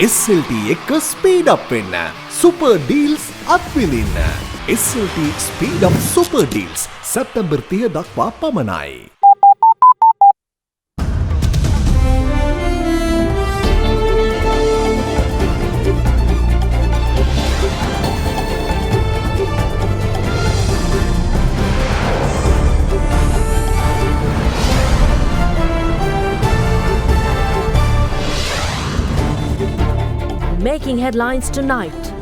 SLT එක speed up වෙන්න. Super deals අත්විඳින්න. SLT speed up super deals සැප්තැම්බර් 30 දක්වා පමණයි. Making headlines tonight.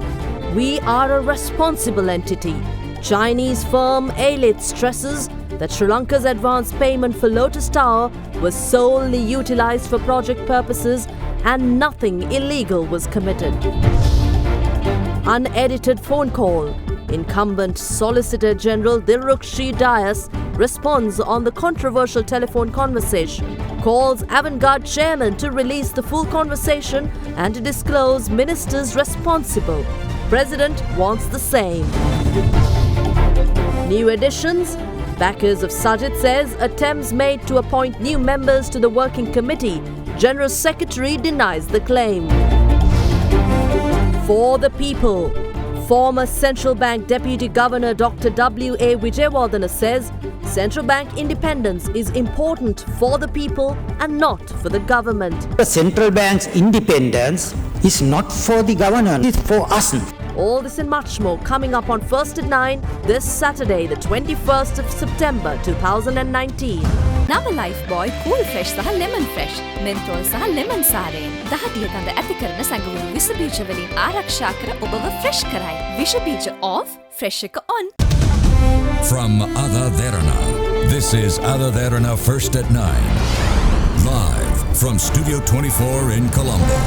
We are a responsible entity. Chinese firm AVANT stresses that Sri Lanka's advance payment for Lotus Tower was solely utilized for project purposes and nothing illegal was committed. Unedited phone call. Incumbent Solicitor General Dilrukshi Dias responds on the controversial telephone conversation. Calls AVANT-GARDE chairman to release the full conversation and to disclose ministers responsible. President wants the same. New additions. Backers of Sajid says attempts made to appoint new members to the working committee. General Secretary denies the claim. For the people. Former Central Bank Deputy Governor Dr. W.A. Wijewardena says central bank independence is important for the people and not for the government. The central bank's independence is not for the governor, it's for us. All this and much more coming up on First at 9 this Saturday, the 21st of September 2019. Nama Lifebuoy Cool Fresh සහ Lemon Fresh Menthol සහ Lemon සාරයෙන් දහදිය ගඳ ඇති කරන සංගුණ විස බීජ වලින් ආරක්ෂා කර ඔබව fresh කරයි. විස බීජ off, fresh එක on. From AdaDerana, this is AdaDerana First at 9. Live from Studio 24 in Colombo.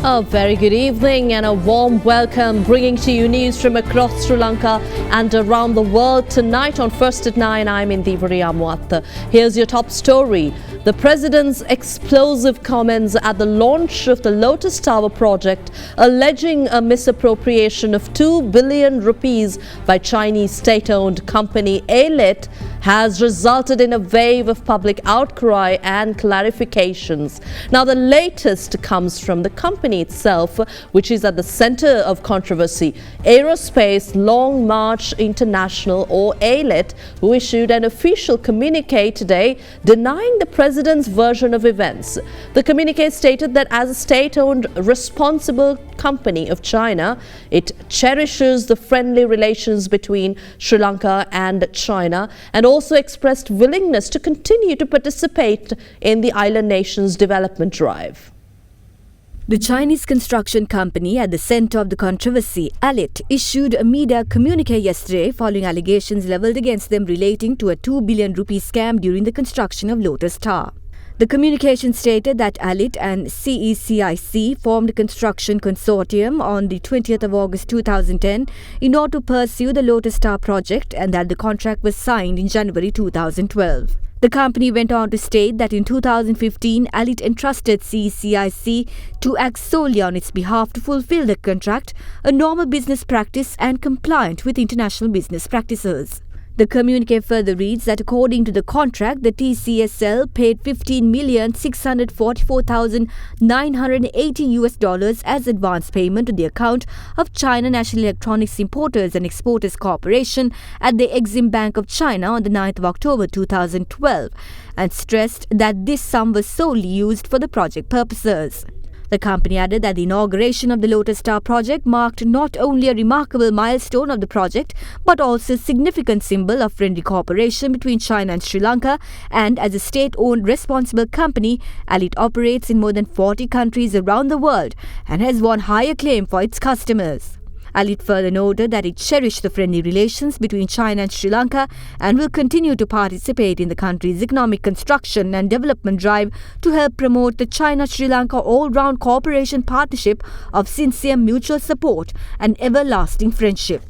A very good evening and a warm welcome, bringing to you news from across Sri Lanka and around the world tonight on First at 9. I'm Indivari Amwat. Here's your top story. The President's explosive comments at the launch of the Lotus Tower project, alleging a misappropriation of 2 billion rupees by Chinese state-owned company AVANT, has resulted in a wave of public outcry and clarifications. Now, the latest comes from the company itself, which is at the center of controversy. Aerospace Long March International, or AVANT, who issued an official communique today denying the President's version of events. The communique stated that as a state-owned responsible company of China, it cherishes the friendly relations between Sri Lanka and China and also expressed willingness to continue to participate in the island nation's development drive. The Chinese construction company at the center of the controversy, AVANT, issued a media communique yesterday following allegations leveled against them relating to a 2 billion rupee scam during the construction of Lotus Tower. The communication stated that AVANT and CECIC formed a construction consortium on the 20th of August 2010 in order to pursue the Lotus Tower project and that the contract was signed in January 2012. The company went on to state that in 2015, AVANT entrusted CECIC to act solely on its behalf to fulfill the contract, a normal business practice and compliant with international business practices. The communique further reads that according to the contract, the TCSL paid $15,644,980 as advance payment to the account of China National Electronics Importers and Exporters Corporation at the Exim Bank of China on the 9th of October 2012 and stressed that this sum was solely used for the project purposes. The company added that the inauguration of the Lotus Tower project marked not only a remarkable milestone of the project, but also a significant symbol of friendly cooperation between China and Sri Lanka, and as a state-owned responsible company, AVANT operates in more than 40 countries around the world and has won high acclaim for its customers. AVANT further noted that it cherished the friendly relations between China and Sri Lanka and will continue to participate in the country's economic construction and development drive to help promote the China-Sri Lanka all-round cooperation partnership of sincere mutual support and everlasting friendship.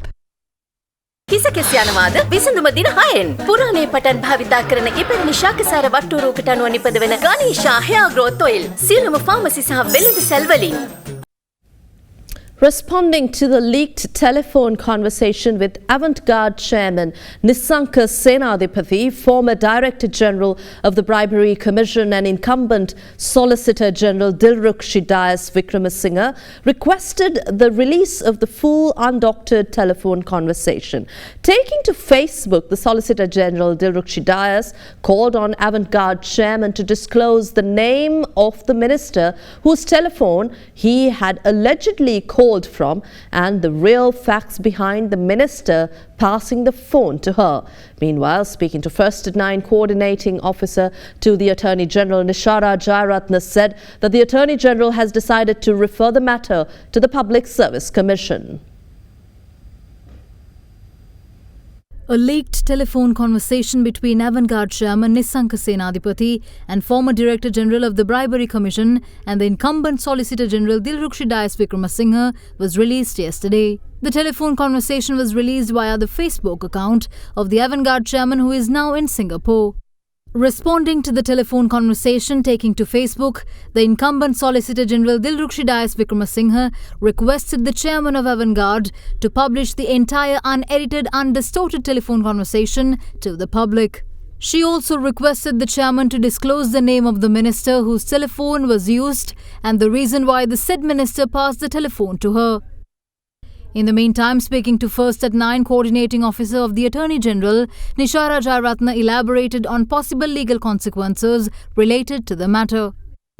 කිසකෙස් යනවාද විසඳුම දින 6න් පුරාණයේ පටන් භාවිතා කරන ඉපැරණි ශාකසාර වට්ටුරුවකට අනුව නිපදවන ගානීෂා hair growth oil සියලුම pharmacy සහ වෙළඳ සැල් වලින්. Responding to the leaked telephone conversation with AVANT-GARDE chairman Nisanka Senadipathy, former Director General of the Bribery Commission and incumbent Solicitor General Dilrukshi Dias Vikramasinghe requested the release of the full undoctored telephone conversation. Taking to Facebook, the Solicitor General Dilrukshi Dias called on AVANT-GARDE chairman to disclose the name of the minister whose telephone he had allegedly called from and the real facts behind the minister passing the phone to her. Meanwhile, speaking to First at 9 coordinating officer to the Attorney General, Nishara Jayaratne said that the Attorney General has decided to refer the matter to the Public Service Commission. A leaked telephone conversation between AVANT-GARDE chairman Nisanka Senadipathy and former Director General of the Bribery Commission and the incumbent Solicitor General Dilrukshi Dias Vikramasinghe was released yesterday. The telephone conversation was released via the Facebook account of the AVANT-GARDE chairman, who is now in Singapore. Responding to the telephone conversation taking to Facebook, the incumbent Solicitor General Dilrukshi Dias Vikramasinghe requested the chairman of AVANT-GARDE to publish the entire unedited, undistorted telephone conversation to the public. She also requested the chairman to disclose the name of the minister whose telephone was used and the reason why the said minister passed the telephone to her. In the meantime, speaking to First at 9 coordinating officer of the Attorney General, Nishara Jayaratne elaborated on possible legal consequences related to the matter.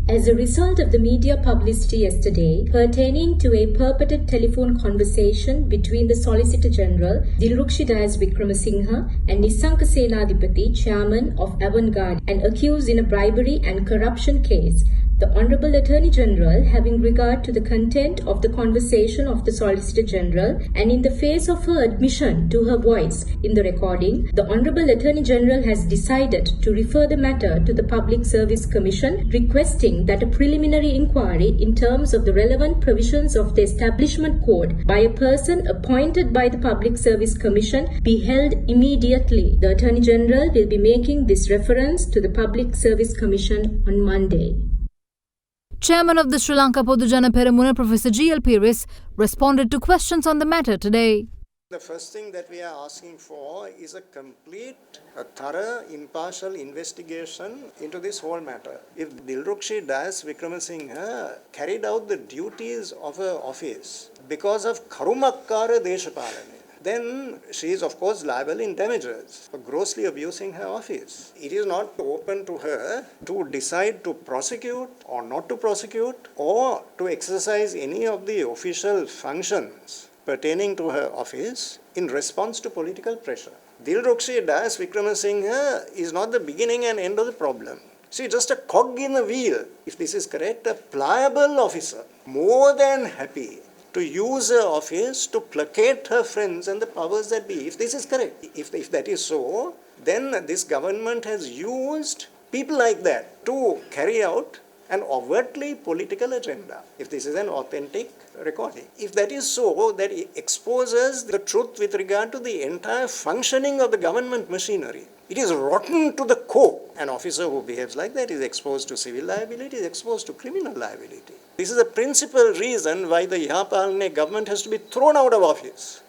As a result of the media publicity yesterday pertaining to a purported telephone conversation between the Solicitor General Dilrukshi Dias Vikramasinghe and Nisanka Senadipathy, chairman of AVANT-GARDE and accused in a bribery and corruption case, the Honourable Attorney General, having regard to the content of the conversation of the Solicitor General and in the face of her admission to her voice in the recording, the Honourable Attorney General has decided to refer the matter to the Public Service Commission, requesting that a preliminary inquiry in terms of the relevant provisions of the Establishment Code by a person appointed by the Public Service Commission be held immediately. The Attorney General will be making this reference to the Public Service Commission on Monday. Chairman of the Sri Lanka Podujana Peramuna, Professor G.L. Piris, responded to questions on the matter today. The first thing that we are asking for is a complete, thorough, impartial investigation into this whole matter. If Dilrukshi Dias Vikramasinghe carried out the duties of her office because of Karumakkara Deshapalane, then she is of course liable in damages for grossly abusing her office. It is not open to her to decide to prosecute or not to prosecute or to exercise any of the official functions pertaining to her office in response to political pressure. Dilrukshi Dias Vikramasinghe is not the beginning and end of the problem. She is just a cog in the wheel. If this is correct, a pliable officer, more than happy to use her office to placate her friends and the powers that be. If this is correct, if that is so, then this government has used people like that to carry out an overtly political agenda. If this is an authentic recording. If that is so, that exposes the truth with regard to the entire functioning of the government machinery. It is rotten to the core. An officer who behaves like that is exposed to civil liability, is exposed to criminal liability. This is the principal reason why the Yahapalane government has to be thrown out of office.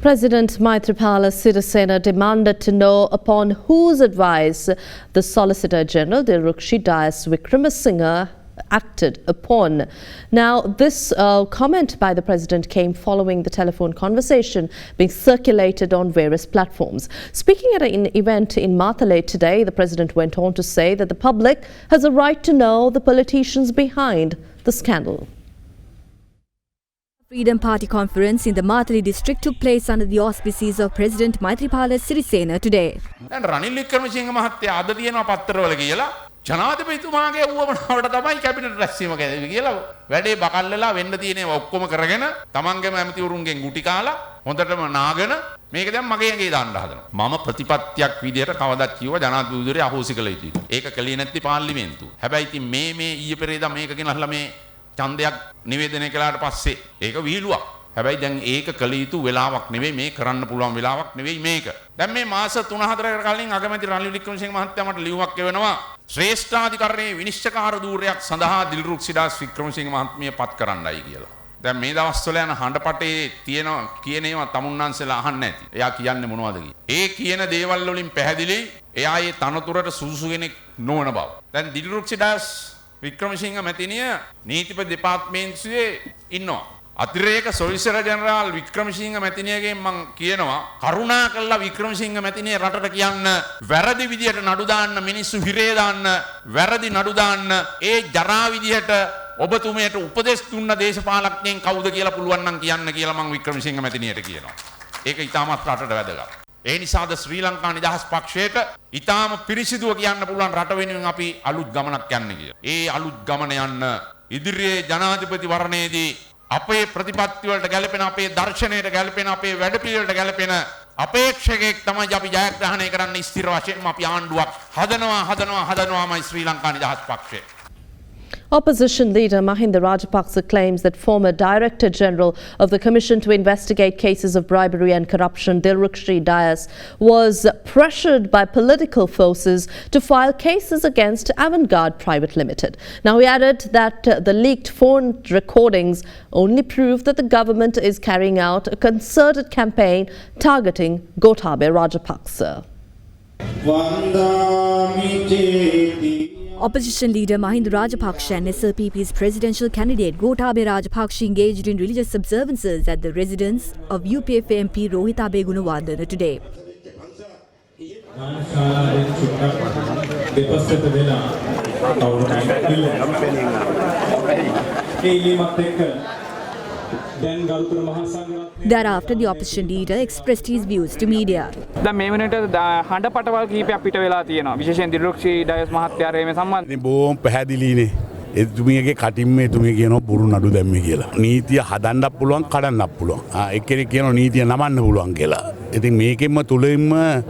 President Maithripala Sirisena demanded to know upon whose advice the Solicitor General Dilrukshi Dias Vikramasinghe acted upon. Now, this comment by the President came following the telephone conversation being circulated on various platforms. Speaking at an event in Matale today, the President went on to say that the public has a right to know the politicians behind the scandal. Freedom Party conference in the Matale district took place under the auspices of President Maithripala Sirisena today. ජනාධිපතිතුමාගේ වුවමනාවට තමයි cabinet රැස්වීම කියලා වැඩේ buckle වෙලා වෙන්න තියෙන ඔක්කොම කරගෙන තමන්ගේම ඇමතිවරුන්ගෙන් ගුටි කාලා හොඳටම නාගෙන මේක දැන් මගේ ඇඟේ දාන්න හදනවා. මම ප්‍රතිපත්තියක් විදියට කවදාත් කිව්වා ජනාධිපතිතුමාගේ අහෝසි කළ යුතුයි. ඒක කළේ නැති පාර්ලිමේන්තුව. හැබැයි ඉතින් මේ ඊයේ පෙරේදා මේක ගෙනල්ලා මේ ඡන්දයක් නිවේදනය කළාට පස්සේ ඒක වීලුවක්. හැබැයි දැන් ඒක කළ යුතු වෙලාවක් නෙවෙයි මේ කරන්න පුළුවන් වෙලාවක් නෙවෙයි මේක. දැන් මේ මාස 3-4කට කලින් අගමැති රනිල් වික්‍රමසිංහ මහත්තයා මට ලියුමක් එවනවා ශ්‍රේෂ්ඨාධිකරණයේ විනිශ්චයකාර ධූරයක් සඳහා දිල්රුක්ෂි දාස් වික්‍රමසිංහ මහත්මිය පත් කරන්නයි කියලා. දැන් මේ දවස්වල යන හඬපටේ තියෙන කියන ඒවා තමුන්නාන්සලා අහන්නේ නැති. එයා කියන්නේ මොනවද කියලා. ඒ කියන දේවල් වලින් පැහැදිලි එයා ඒ තනතුරට සුදුසු කෙනෙක් නොවන බව. දැන් දිල්රුක්ෂි දාස් වික්‍රමසිංහ මැතිණිය නීතිපති දෙපාර්තමේන්තුවේ ඉන්නවා. අතිරේක සොලිසිටර් ජෙනරාල් වික්‍රමසිංහ මැතිණියගෙන් මම කියනවා කරුණා කළා වික්‍රමසිංහ මැතිණිය රටට කියන්න වැරදි විදියට නඩු දාන්න මිනිස්සු හිරේ දාන්න වැරදි නඩු දාන්න ඒ ජරා විදියට ඔබතුමියට උපදෙස් දුන්න දේශපාලඥයන් කවුද කියලා පුළුවන් නම් කියන්න කියලා මම වික්‍රමසිංහ මැතිණියට කියනවා. ඒක ඊටමත් රටට වැදගත්. ඒ නිසාද ශ්‍රී ලංකා නිදහස් පක්ෂයට ඊටාම පිරිසිදුව කියන්න පුළුවන් රට වෙනුවෙන් අපි අලුත් ගමනක් යන්නේ කියලා. ඒ අලුත් ගමන යන්න ඉදිරියේ ජනාධිපති වරණයේදී අපේ ප්‍රතිපත්ති වලට ගැලපෙන අපේ දර්ශනයට ගැලපෙන අපේ වැඩපිළිවෙලට ගැලපෙන අපේක්ෂකෙක් තමයි අපි ජයග්‍රහණය කරන්න ස්ථිර වශයෙන්ම අපි ආණ්ඩුවක් හදනවාමයි ශ්‍රී ලංකා නිදහස් පක්ෂය. Opposition leader Mahinda Rajapaksa claims that former Director General of the Commission to investigate cases of bribery and corruption, Dilrukshi Dayas, was pressured by political forces to file cases against AVANT-GARDE Private Limited. Now, he added that the leaked phone recordings only prove that the government is carrying out a concerted campaign targeting Gotabaya Rajapaksa. Opposition leader Mahinda Rajapaksa and SLPP's presidential candidate Gotabaya Rajapaksa engaged in religious observances at the residence of UPF MP Rohitha Gunawardena today. Thereafter, the opposition leader expressed his views to media. දැන් මේ වෙනට හඬ පටවල් කීපයක් පිට වෙලා තියෙනවා. විශේෂයෙන් දිල්රුක්ෂි ඩයස් මහත්තයා මේ සම්බන්ධ. ඉතින් බොහොම පැහැදිලිනේ. එතුමියගේ කටින්ම එතුමිය කියනවා පුරු නඩු දැම්මේ කියලා. නීතිය හදන්නත් පුළුවන් කඩන්නත් පුළුවන්. එක්කෙනෙක් කියනවා නීතිය නමන්න පුළුවන් කියලා. ඉතින් මේකෙන්ම තුලින්ම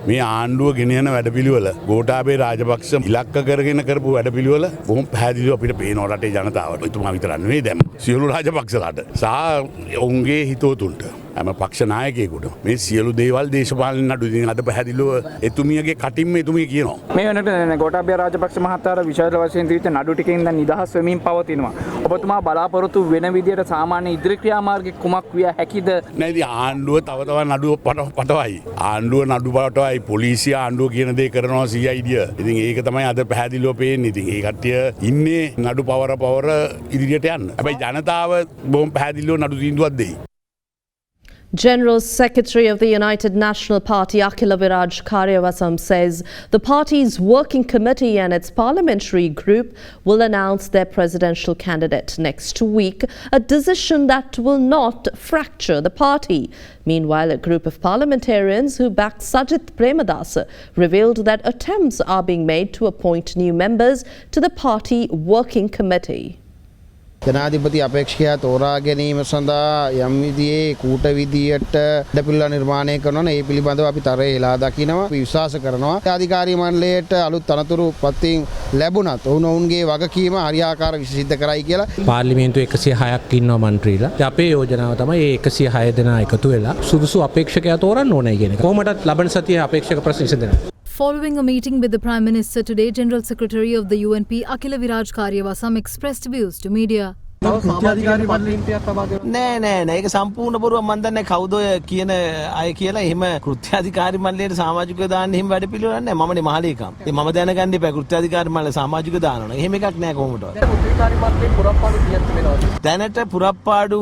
මේ ආණ්ඩුව ගෙන යන වැඩපිළිවෙල ගෝඨාභය රාජපක්ෂ ඉලක්ක කරගෙන කරපු වැඩපිළිවෙල බොහොම පැහැදිලිව අපිට පේනවා රටේ ජනතාවට. එතුමා විතර නෙවෙයි දැන් සියලු රාජපක්ෂලාට සහ ඔවුන්ගේ හිතවතුන්ට හැම පක්ෂ නායකයෙකුට මේ සියලු දේවල් දේශපාලන නඩු ඉතින් අද පැහැදිලිව එතුමියගේ කටින්ම එතුමිය කියනවා. මේ වෙනට ගෝඨාභය රාජපක්ෂ මහතාට විශාල වශයෙන් දීච්ච නඩු ටිකෙන් දැන් නිදහස් වෙමින් පවතිනවා. ඔබතුමා බලාපොරොත්තු වෙන විදියට සාමාන්‍ය ඉදිරි ක්‍රියාමාර්ග කුමක් විය හැකිද? නෑ ඉතින් ආණ්ඩුව තව නඩුව පටවයි. ආණ්ඩුව නඩු පටවයි පොලිසිය ආණ්ඩුව කියන දේ කරනවා CID. ඉතින් ඒක තමයි අද පැහැදිලිව පේන්නේ. ඉතින් ඒ කට්ටිය ඉන්නේ නඩු පවර ඉදිරියට යන්න. හැබැයි ජනතාව බොහොම පැහැදිලිව නඩු තීන්දුවක් දෙයි. General Secretary of the United National Party Akhila Viraj Karyavasam says the party's working committee and its parliamentary group will announce their presidential candidate next week, a decision that will not fracture the party. Meanwhile, a group of parliamentarians who backed Sajith Premadasa revealed that attempts are being made to appoint new members to the party working committee. ජනාධිපති අපේක්ෂකයා තෝරා ගැනීම සඳහා යම් විදිහේ කූට විදියට පිළිලා නිර්මාණය කරනවා. ඒ පිළිබඳව අපි තරයේ එලා දකිනවා. අපි විශ්වාස කරනවා අධිකාරී මණ්ඩලයට අලුත් අනතුරු පත්තින් ලැබුණත් ඔවුන්ගේ වගකීම හරියාකාර විශ්සිද්ධ කරයි කියලා. පාර්ලිමේන්තුවේ 106ක් ඉන්නවා මන්ත්‍රීලා. අපේ යෝජනාව තමයි මේ 106 දෙනා එකතු වෙලා සුදුසු අපේක්ෂකයා තෝරන්න ඕනේ කියන එක. කොහොමදත් ලබන සතියේ අපේක්ෂක ප්‍රශ්න විසඳනවා. Following a meeting with the Prime Minister today, General Secretary of the UNP Akhila Viraj Karyavasam expressed views to media. නෑ ඒක සම්පූර්ණ බොරුවක්. මම දන්නේ කවුද කියන අය කියලා. එහෙම කෘත්‍යාධිකාරී මණ්ඩලයට සමාජිකව දාන්න එහෙම වැඩ පිළිවෙලක් නෑ. මමනේ මහලේකම්. ඉතින් මම දැනගන්න එපා කෘත්‍යාධිකාරී මණ්ඩලය සමාජිකව දානවා. එහෙම එකක් නෑ කොහොමදවත්. කෘත්‍යාධිකාරී මණ්ඩලේ පුරප්පාඩු කීයක් වෙනවද? දැනට පුරප්පාඩු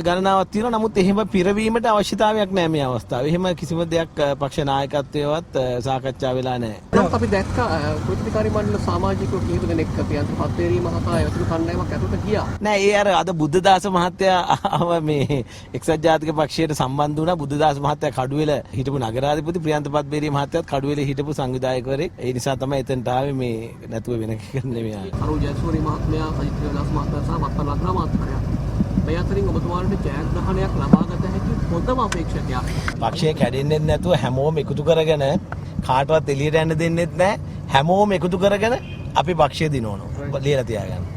ගණනාවක් තියෙනවා. නමුත් එහෙම පිරවීමට අවශ්‍යතාවයක් නෑ මේ අවස්ථාවේ. එහෙම කිසිම දෙයක් පක්ෂ නායකත්වයේවත් සාකච්ඡා වෙලා නෑ. අපි දැක්කා කෘත්‍යාධිකාරී මණ්ඩල සමාජිකව කීප දෙනෙක් පියන්ත පත්වේරි මහතා යතුරු කණ්ඩායමක් ඇතුළට ගියා. නෑ ඒ අර අද බුද්ධදාස මහත්තයා ආව මේ එක්සත් ජාතික පක්ෂයට සම්බන්ධ වුණා. බුද්ධදාස මහත්තයා කඩුවෙල හිටපු නගරාධිපති ප්‍රියන්ත පත්වේරි මහත්තයාත් කඩුවෙල හිටපු සංවිධායකවරයෙක්. ඒ නිසා තමයි එතනට ආවේ. මේ නැතුව වෙන එකක් නෙමෙයි ආවේ. අරු ජයසූරිය මහත්මයා සජිත් ප්‍රේමදාස මහත්මයා සහ මත්තන් රත්න මහත්මයා මේ අතරින් ඔබතුමාලට ජයග්‍රහණයක් ලබාගත හැකි හොඳම අපේක්ෂකයා. පක්ෂය කැඩෙන්නේ නැතුව හැමෝම එකතු කරගෙන කාටවත් එළියට යන්න දෙන්නෙත් නැහැ. හැමෝම එකතු කරගෙන අපි පක්ෂය දිනවනවා. ලියලා තියාගන්න.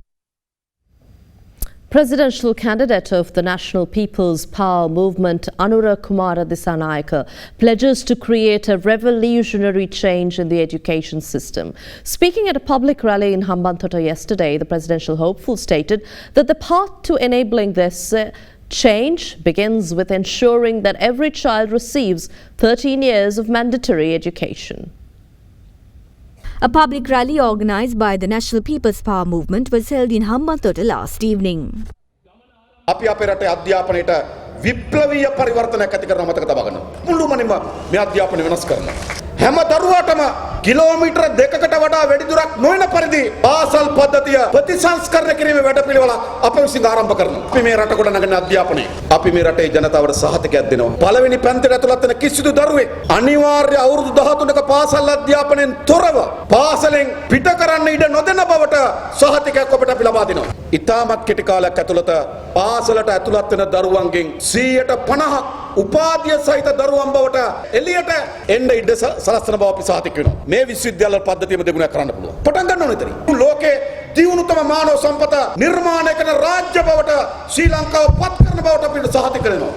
Presidential candidate of the National People's Power Movement, Anura Kumara Dissanayake, pledges to create a revolutionary change in the education system. Speaking at a public rally in Hambantota yesterday, the presidential hopeful stated that the path to enabling this change begins with ensuring that every child receives 13 years of mandatory education. A public rally organised by the National People's Power Movement was held in Hambantota last evening. අපි අපේ රටේ අධ්‍යාපනයට විප්ලවීය පරිවර්තනයක් ඇති කරන මතක තබා ගන්න. මුළුමනින්ම මේ අධ්‍යාපනය වෙනස් කරනවා. හැම දරුවාටම කිලෝමීටර 2කට වඩා වැඩි දුරක් නොවන පරිදි පාසල් පද්ධතිය ප්‍රතිසංස්කරණය කිරීමේ වැඩපිළිවෙල අප විසින් ආරම්භ කරනවා. අපි මේ රට ගොඩනගන අධ්‍යාපනය අපි මේ රටේ ජනතාවට සහතිකයක් දෙනවා. පළවෙනි පන්තියට ඇතුළත් වෙන කිසිදු දරුවෙක් අනිවාර්ය අවුරුදු 13ක පාසල් අධ්‍යාපනයෙන් තොරව පාසලෙන් පිට කරන්න ඉඩ නොදෙන බවට සහතිකයක් ඔබට අපි ලබා දෙනවා. ඉතාමත් කෙටි කාලයක් ඇතුළත පාසලට ඇතුළත් වෙන දරුවන්ගෙන් 150ක් උපාධිය සහිත දරුවන් බවට එළියට එන්න ඉඩ සලස්වන බව අපි සහතික වෙනවා. මේ විශ්වවිද්‍යාල පද්ධතියම දෙගුණයක් කරන්න පුළුවන්. පටන් ගන්න ඕනේ එතනින්. ලෝකේ දියුණුතම මානව සම්පත නිර්මාණය කරන රාජ්‍ය බවට ශ්‍රී ලංකාව පත් කරන බවට අපි සහතික වෙනවා.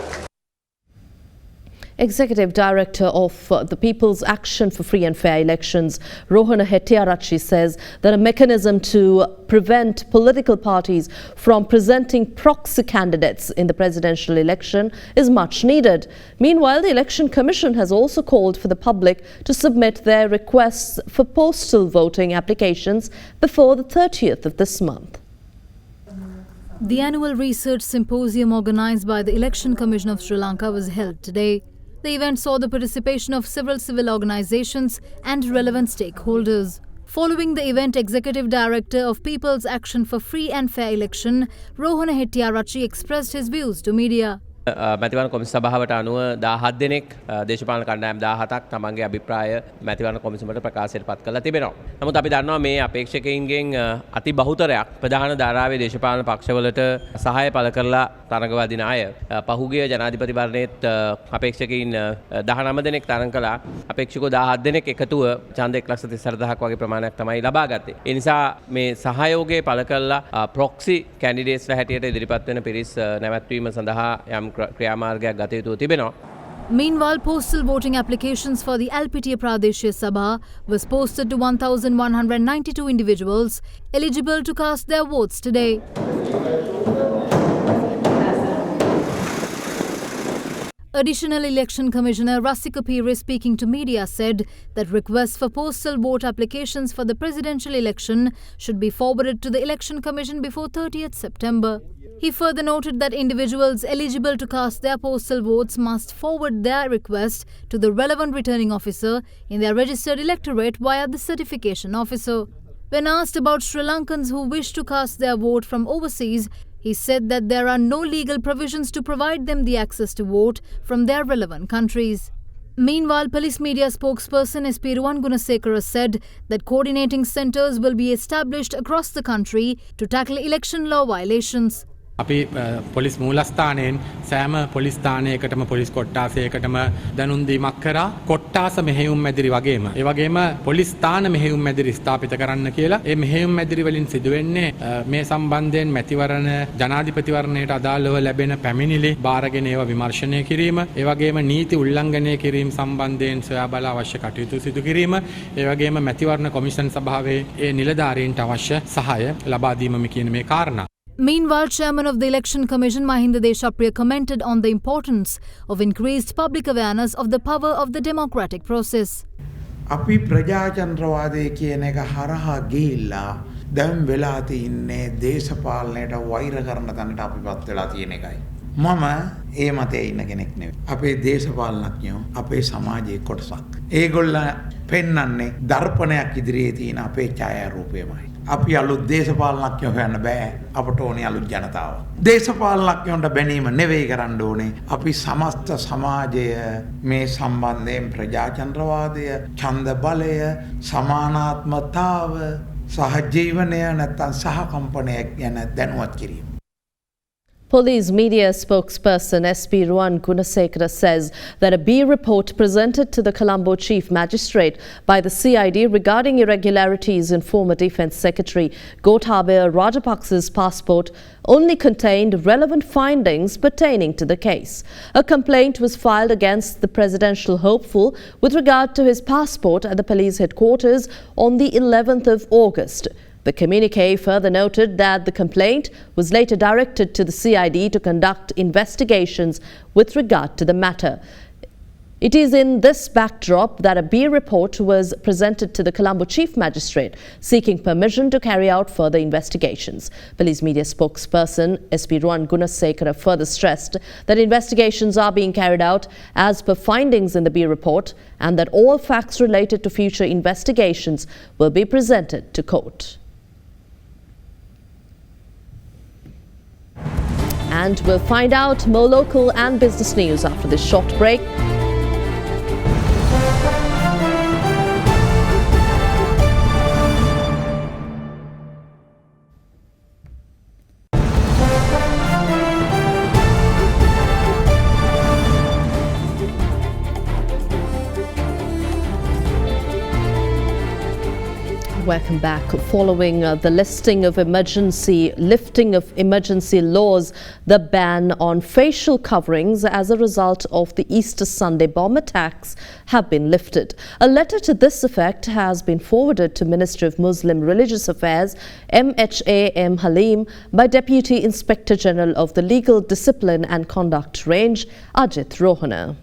Executive Director of the People's Action for Free and Fair Elections, Rohana Hettiarachchi, says that a mechanism to prevent political parties from presenting proxy candidates in the presidential election is much needed. Meanwhile, the Election Commission has also called for the public to submit their requests for postal voting applications before the 30th of this month. The annual research symposium organised by the Election Commission of Sri Lanka was held today. The event saw the participation of several civil organisations and relevant stakeholders. Following the event, Executive Director of People's Action for Free and Fair Election, Rohana Hettiarachchi, expressed his views to media. මැතිවරණ කොමිසම සභාවට අනුව 17 දෙනෙක් දේශපාලන කණ්ඩායම් 17ක් තමන්ගේ අභිප්‍රාය මැතිවරණ කොමිසමට ප්‍රකාශයට පත් කරලා තිබෙනවා. නමුත් අපි දන්නවා මේ අපේක්ෂකයින්ගෙන් අති බහුතරයක් ප්‍රධාන ධාරාවේ දේශපාලන පක්ෂවලට සහාය පළ කරලා තරඟ වදින අය පහුගිය ජනාධිපතිවරණයේත් අපේක්ෂකයින් 19 දෙනෙක් තරඟ කළා. අපේක්ෂකෝ 17 දෙනෙක් එකතුව ඡන්ද 1,34,000ක් වගේ ප්‍රමාණයක් තමයි ලබා ගත්තේ. ඒ නිසා මේ සහයෝගය පළ කරලා ප්‍රොක්සි කැන්ඩිඩේට්ස්ලා හැටියට ඉදිරිපත් වෙන පිරිස් නැවැත්වීම සඳහා යම් ක්‍රියාමාර්ගයක් ගත යුතු තිබෙනවා. Meanwhile, postal voting applications for the LPTA Pradeshya Sabha was posted to 1,192 individuals eligible to cast their votes today. Additional Election Commissioner Rasika Pire, speaking to media, said that requests for postal vote applications for the presidential election should be forwarded to the Election Commission before 30th September. He further noted that individuals eligible to cast their postal votes must forward their request to the relevant returning officer in their registered electorate via the certification officer. When asked about Sri Lankans who wish to cast their vote from overseas, he said that there are no legal provisions to provide them the access to vote from their relevant countries. Meanwhile, police media spokesperson SP Ruwan Gunasekara said that coordinating centres will be established across the country to tackle election law violations. අපි police මූලස්ථානයෙන් සෑම police ස්ථානයකටම police කොට්ටාසයකටම දැනුම් දීමක් කරා කොට්ටාස මෙහෙයුම් මැදිරි වගේම ඒ වගේම police ස්ථාන මෙහෙයුම් මැදිරි ස්ථාපිත කරන්න කියලා ඒ මෙහෙයුම් මැදිරි වලින් සිදුවෙන්නේ මේ සම්බන්ධයෙන් මැතිවරණ ජනාධිපතිවරණයට අදාළව ලැබෙන පැමිණිලි බාරගෙන ඒවා විමර්ශනය කිරීම ඒ වගේම නීති උල්ලංඝනය කිරීම සම්බන්ධයෙන් සොයා බලා අවශ්‍ය කටයුතු සිදු කිරීම ඒ වගේම මැතිවරණ කොමිෂන් සභාවේ ඒ නිලධාරීන්ට අවශ්‍ය සහාය ලබා දීම කියන මේ කාරණා. Meanwhile, Chairman of the Election Commission Mahinda Deshapriya commented on the importance of increased public awareness of the power of the democratic process. අපි ප්‍රජාතන්ත්‍රවාදය කියන එක හරහා ගිහිල්ලා දැන් වෙලා තින්නේ දේශපාලනයට වෛර කරන තැනට අපිපත් වෙලා තියෙන එකයි. මම ඒ මතයේ ඉන්න කෙනෙක් නෙවෙයි. අපේ දේශපාලනඥයෝ අපේ සමාජයේ කොටසක්. ඒගොල්ලෝ පෙන්වන්නේ දර්පණයක් ඉදිරියේ තියෙන අපේ ඡායාරූපයමයි. අපි අලුත් දේශපාලනඥයෝ හොයන්න බෑ. අපට ඕනේ අලුත් ජනතාව. දේශපාලනඥයන්ට බැනීම නෙවෙයි කරන්න ඕනේ. අපි සමස්ත සමාජය මේ සම්බන්ධයෙන් ප්‍රජාතන්ත්‍රවාදය, ඡන්ද බලය, සමානාත්මතාව, සහජීවනය නැත්නම් සහකම්පනය ගැන දැනුවත් කිරීම. Police media spokesperson SP Ruan Gunasekara says that a B report presented to the Colombo Chief Magistrate by the CID regarding irregularities in former Defence Secretary Gotabaya Rajapaksa's passport only contained relevant findings pertaining to the case. A complaint was filed against the presidential hopeful with regard to his passport at the police headquarters on the 11th of August. The communique further noted that the complaint was later directed to the CID to conduct investigations with regard to the matter. It is in this backdrop that a B report was presented to the Colombo Chief Magistrate seeking permission to carry out further investigations. Police media spokesperson SP Ruan Gunasekara further stressed that investigations are being carried out as per findings in the B report and that all facts related to future investigations will be presented to court. And we'll find out more local and business news after this short break. Welcome back. Following the lifting of emergency laws, the ban on facial coverings as a result of the Easter Sunday bomb attacks have been lifted. A letter to this effect has been forwarded to Minister of Muslim Religious Affairs MHA M. Halim by Deputy Inspector General of the Legal Discipline and Conduct Range Ajit Rohana.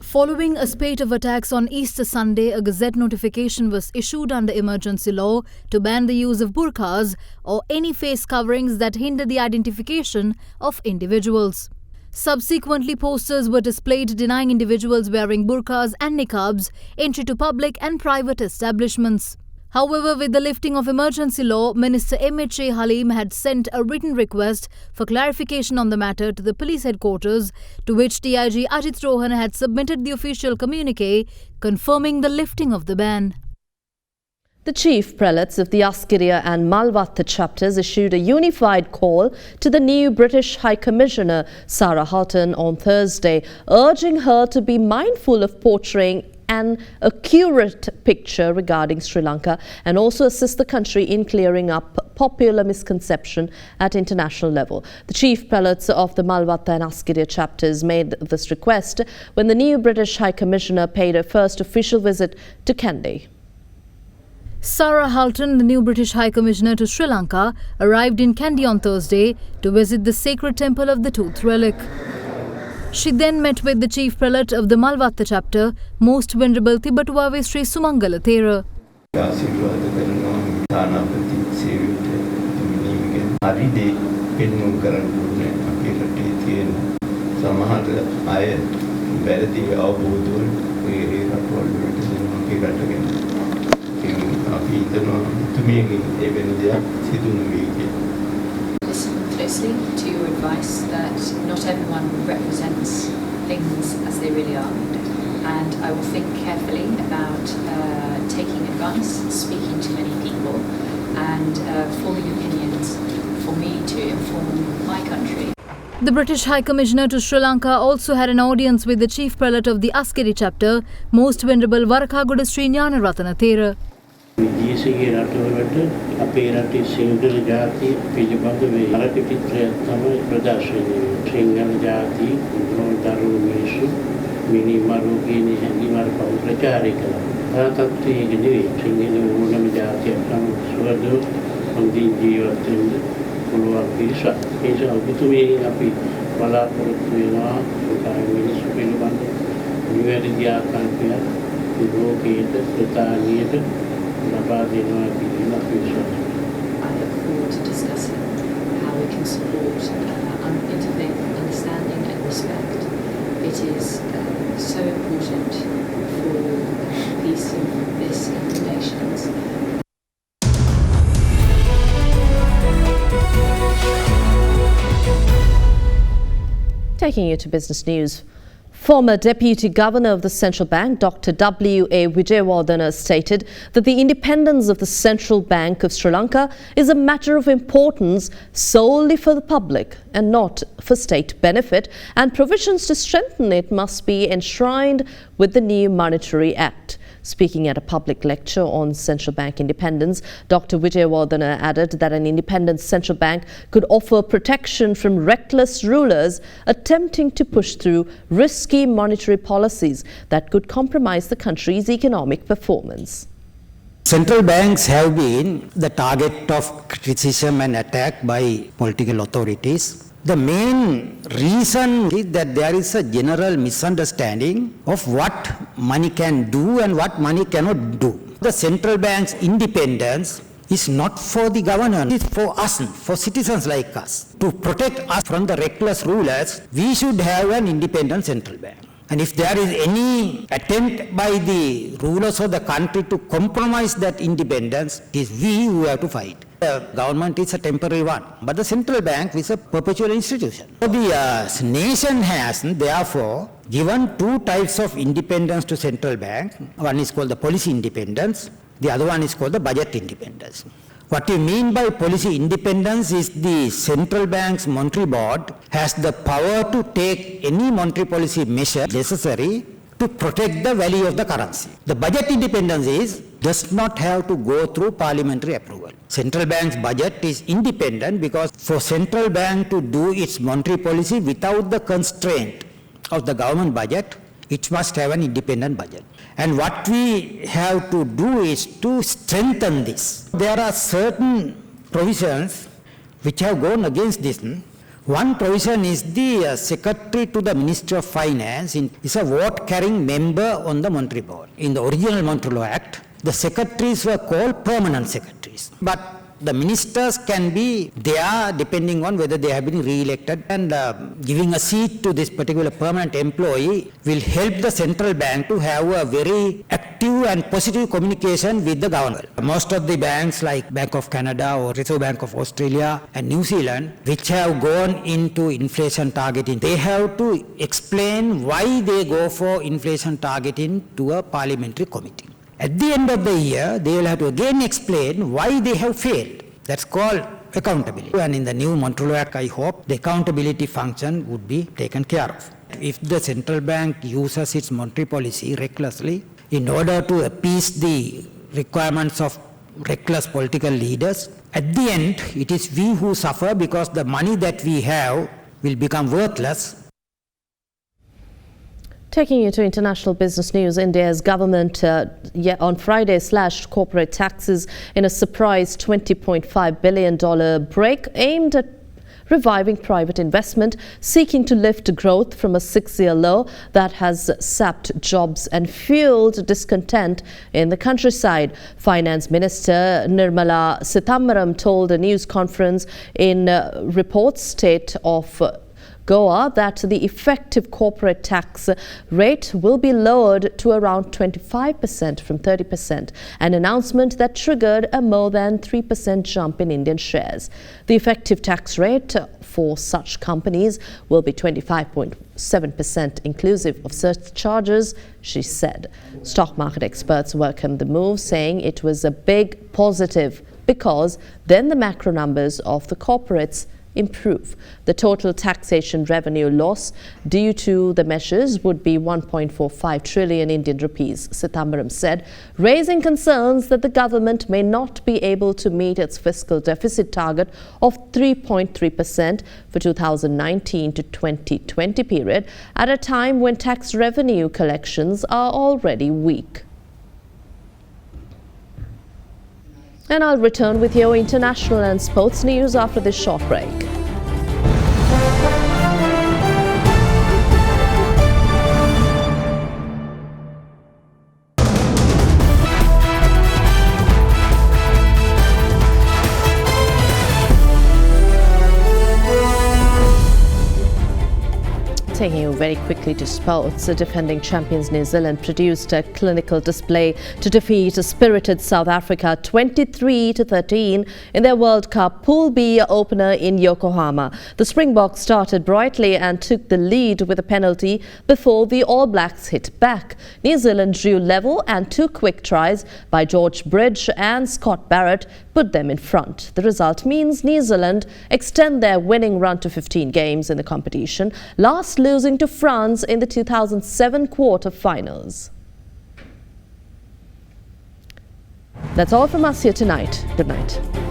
Following a spate of attacks on Easter Sunday, a Gazette notification was issued under emergency law to ban the use of burqas or any face coverings that hinder the identification of individuals. Subsequently, posters were displayed denying individuals wearing burqas and niqabs entry to public and private establishments. However, with the lifting of emergency law, Minister MHA Halim had sent a written request for clarification on the matter to the police headquarters, to which DIG Ajit Rohana had submitted the official communique confirming the lifting of the ban. The chief prelates of the Askiriya and Malvatta chapters issued a unified call to the new British High Commissioner Sarah Halton on Thursday, urging her to be mindful of portraying an accurate picture regarding Sri Lanka and also assist the country in clearing up popular misconception at international level. The chief prelates of the Malvatta and Askiriya chapters made this request when the new British High Commissioner paid her first official visit to Kandy. Sarah Halton, the new British High Commissioner to Sri Lanka, arrived in Kandy on Thursday to visit the sacred temple of the Tooth Relic. She then met with the chief prelate of the Malvatta chapter, Most Venerable Tibetuave Sri Sumangala Thera. Listen closely to your advice that not everyone represents things as they really are, and I will think carefully about taking advice, speaking to many people, and forming opinions for me to inform my country. The British High Commissioner to Sri Lanka also had an audience with the chief prelate of the Askiri chapter, Most Venerable Varakagoda Sri Gnanaratana Thera. විදේශීය රටවලට අපේ රටේ සිංහල ජාතිය පිළිබඳ වෙරට පිටරයක් තමයි ප්‍රදර්ශනය. සිංහල ජාතිය දරුණු මිනිස්සු මිනිමරු කියන හැඟීමර ප්‍රචාරය කළා. තාත්තේ නෙවෙයි සිංහල ඕනම ජාතියක් නම් සුවද හොඳින් ජීවත් වෙන්න පුළුවන් පිරිසක්. ඒ නිසා ඔබතුමියගෙන් අපි බලාපොරොත්තු වෙනවා සුඛාය මිනිස්සු පිළිබඳ නිවැරදි ආකල්පයක් ලෝකයේ ප්‍රතානියට I look forward to discussing how we can support interfaith understanding and respect. It is so important for peace in this and the nations. Taking you to business news. Former Deputy Governor of the Central Bank, Dr. W.A. Vijayawardena, stated that the independence of the Central Bank of Sri Lanka is a matter of importance solely for the public and not for state benefit, and provisions to strengthen it must be enshrined with the new Monetary Act. Speaking at a public lecture on central bank independence, Dr. Vijayawardena added that an independent central bank could offer protection from reckless rulers attempting to push through risky monetary policies that could compromise the country's economic performance. Central banks have been the target of criticism and attack by political authorities. The main reason is that there is a general misunderstanding of what money can do and what money cannot do. The central bank's independence is not for the governor, it's for us, for citizens like us. To protect us from the reckless rulers, we should have an independent central bank. And if there is any attempt by the rulers of the country to compromise that independence, it is we who have to fight. The government is a temporary one, but the central bank is a perpetual institution. So the nation has therefore given two types of independence to central bank. One is called the policy independence, the other one is called the budget independence. What we mean by policy independence is the central bank's monetary board has the power to take any monetary policy measure necessary to protect the value of the currency. The budget independence does not have to go through parliamentary approval. Central bank's budget is independent because for central bank to do its monetary policy without the constraint of the government budget, it must have an independent budget. And what we have to do is to strengthen this. There are certain provisions which have gone against this. One provision is the secretary to the Ministry of Finance is a vote-carrying member on the monetary board. In the original Monetary Law Act, the secretaries were called permanent secretaries. But the ministers can be there depending on whether they have been re-elected, and giving a seat to this particular permanent employee will help the central bank to have a very active and positive communication with the government. Most of the banks like Bank of Canada or Reserve Bank of Australia and New Zealand, which have gone into inflation targeting, they have to explain why they go for inflation targeting to a parliamentary committee. At the end of the year, they will have to again explain why they have failed. That's called accountability. And in the new Monetary Law Act, I hope the accountability function would be taken care of. If the central bank uses its monetary policy recklessly in order to appease the requirements of reckless political leaders, at the end, it is we who suffer because the money that we have will become worthless. Taking you to international business news, India's government on Friday slashed corporate taxes in a surprise $20.5 billion break aimed at reviving private investment, seeking to lift growth from a 6-year low that has sapped jobs and fueled discontent in the countryside. Finance Minister Nirmala Sitharaman told a news conference in Reports State of Goa that the effective corporate tax rate will be lowered to around 25% from 30%, an announcement that triggered a more than 3% jump in Indian shares. The effective tax rate for such companies will be 25.7% inclusive of surcharges, she said. Stock market experts welcomed the move, saying it was a big positive because then the macro numbers of the corporates improve. The total taxation revenue loss due to the measures would be 1.45 trillion Indian rupees, Sitharaman said, raising concerns that the government may not be able to meet its fiscal deficit target of 3.3% for 2019 to 2020 period at a time when tax revenue collections are already weak. And I'll return with your international and sports news after this short break. taking you very quickly to sports. The defending champions New Zealand produced a clinical display to defeat a spirited South Africa 23-13 in their World Cup Pool B opener in Yokohama. The Springboks started brightly and took the lead with a penalty before the All Blacks hit back. New Zealand drew level and 2 quick tries by George Bridge and Scott Barrett put them in front. The result means New Zealand extend their winning run to 15 games in the competition, last losing to France in the 2007 quarter-finals. That's all from us here tonight. Good night.